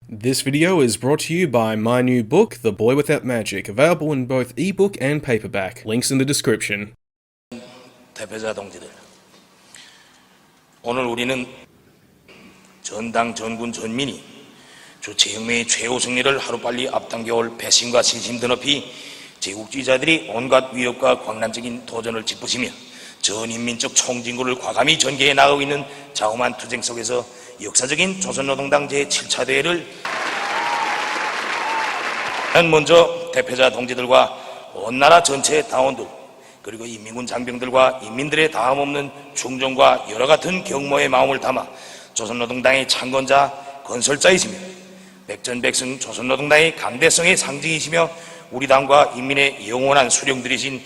This video is brought to you by my new book, The Boy Without Magic, available in both ebook and paperback. Links in the description. 대표자 동지들, 오늘 우리는 전당 전군 전민이 주 제혁명의 최후 승리를 하루빨리 앞당겨올 배심과 신심 드높이 제국주의자들이 온갖 위협과 광란적인 도전을 짚으시며 전인민적 총진군을 과감히 전개해 나가고 있는 자엄한 투쟁 속에서 역사적인 조선노동당 제7차 대회를 먼저 대표자 동지들과 온 나라 전체 당원들 그리고 인민군 장병들과 인민들의 다함없는 충정과 여러 같은 경모의 마음을 담아 조선노동당의 창건자 건설자이시며 백전백승 조선노동당의 강대성의 상징이시며 우리 당과 인민의 영원한 수령들이신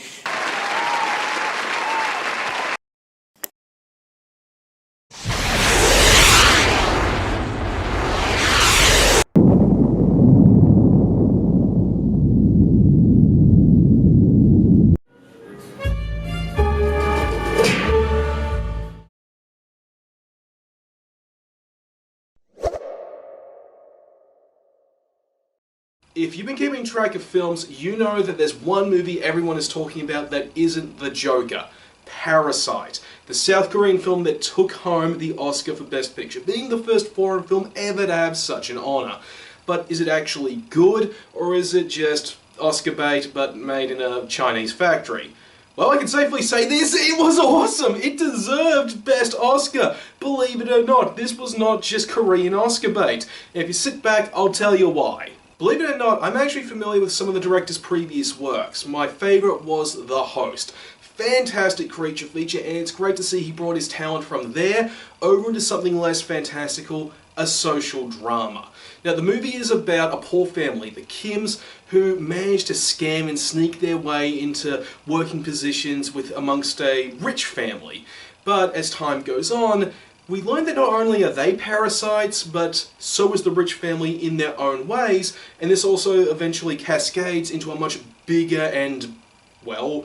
If you've been keeping track of films, you know that there's one movie everyone is talking about that isn't the Joker. Parasite, the South Korean film that took home the Oscar for Best Picture, being the first foreign film ever to have such an honour. But is it actually good, or is it just Oscar bait but made in a Chinese factory? Well, I can safely say this, it was awesome! It deserved Best Oscar! Believe it or not, this was not just Korean Oscar bait. And if you sit back, I'll tell you why. Believe it or not, I'm actually familiar with some of the director's previous works. My favourite was The Host. Fantastic creature feature, and it's great to see he brought his talent from there over into something less fantastical, a social drama. Now, the movie is about a poor family, the Kims, who managed to scam and sneak their way into working positions amongst a rich family. But as time goes on, we learn that not only are they parasites, but so is the rich family in their own ways, and this also eventually cascades into a much bigger and, well,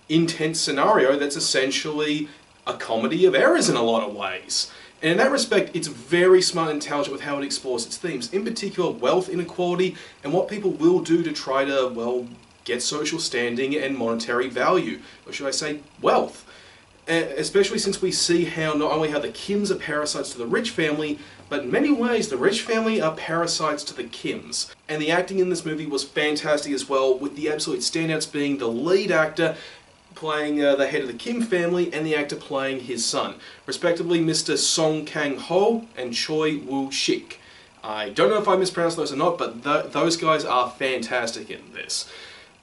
intense scenario that's essentially a comedy of errors in a lot of ways. And in that respect, it's very smart and intelligent with how it explores its themes, in particular wealth inequality and what people will do to try to, well, get social standing and monetary value, or should I say wealth. Especially since we see how not only how the Kims are parasites to the rich family, but in many ways the rich family are parasites to the Kims. And the acting in this movie was fantastic as well, with the absolute standouts being the lead actor playing the head of the Kim family and the actor playing his son, respectively Mr. Song Kang-ho and Choi Woo-shik. I don't know if I mispronounced those or not, but those guys are fantastic in this.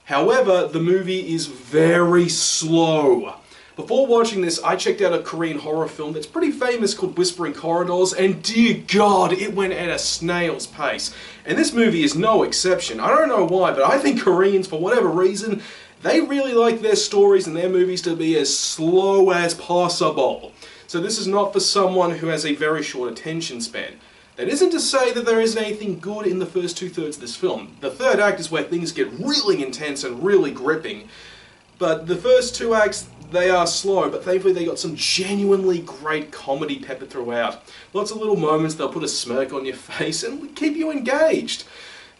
However, the movie is very slow. Before watching this, I checked out a Korean horror film that's pretty famous called Whispering Corridors, and dear God, it went at a snail's pace. And this movie is no exception. I don't know why, but I think Koreans, for whatever reason, they really like their stories and their movies to be as slow as possible. So this is not for someone who has a very short attention span. That isn't to say that there isn't anything good in the first two-thirds of this film. The third act is where things get really intense and really gripping. But the first two acts, they are slow, but thankfully they got some genuinely great comedy peppered throughout. Lots of little moments, they'll put a smirk on your face and keep you engaged.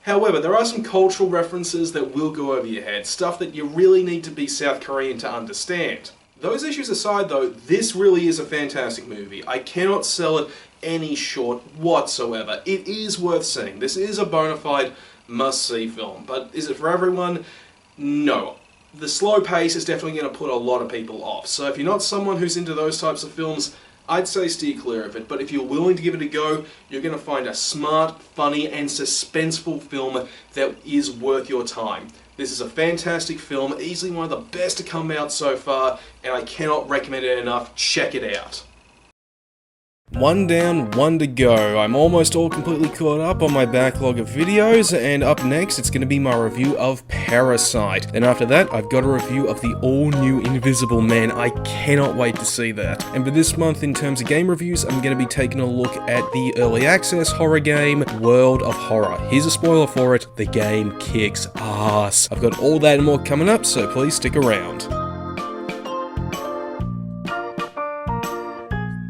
However, there are some cultural references that will go over your head, stuff that you really need to be South Korean to understand. Those issues aside though, this really is a fantastic movie. I cannot sell it any short whatsoever. It is worth seeing. This is a bona fide must-see film, but is it for everyone? No. The slow pace is definitely going to put a lot of people off, so if you're not someone who's into those types of films, I'd say steer clear of it, but if you're willing to give it a go, you're going to find a smart, funny and suspenseful film that is worth your time. This is a fantastic film, easily one of the best to come out so far, and I cannot recommend it enough. Check it out. One down, one to go. I'm almost all completely caught up on my backlog of videos, and up next it's going to be my review of Parasite. Then after that, I've got a review of the all-new Invisible Man. I cannot wait to see that. And for this month, in terms of game reviews, I'm going to be taking a look at the early access horror game, World of Horror. Here's a spoiler for it, the game kicks ass. I've got all that and more coming up, so please stick around.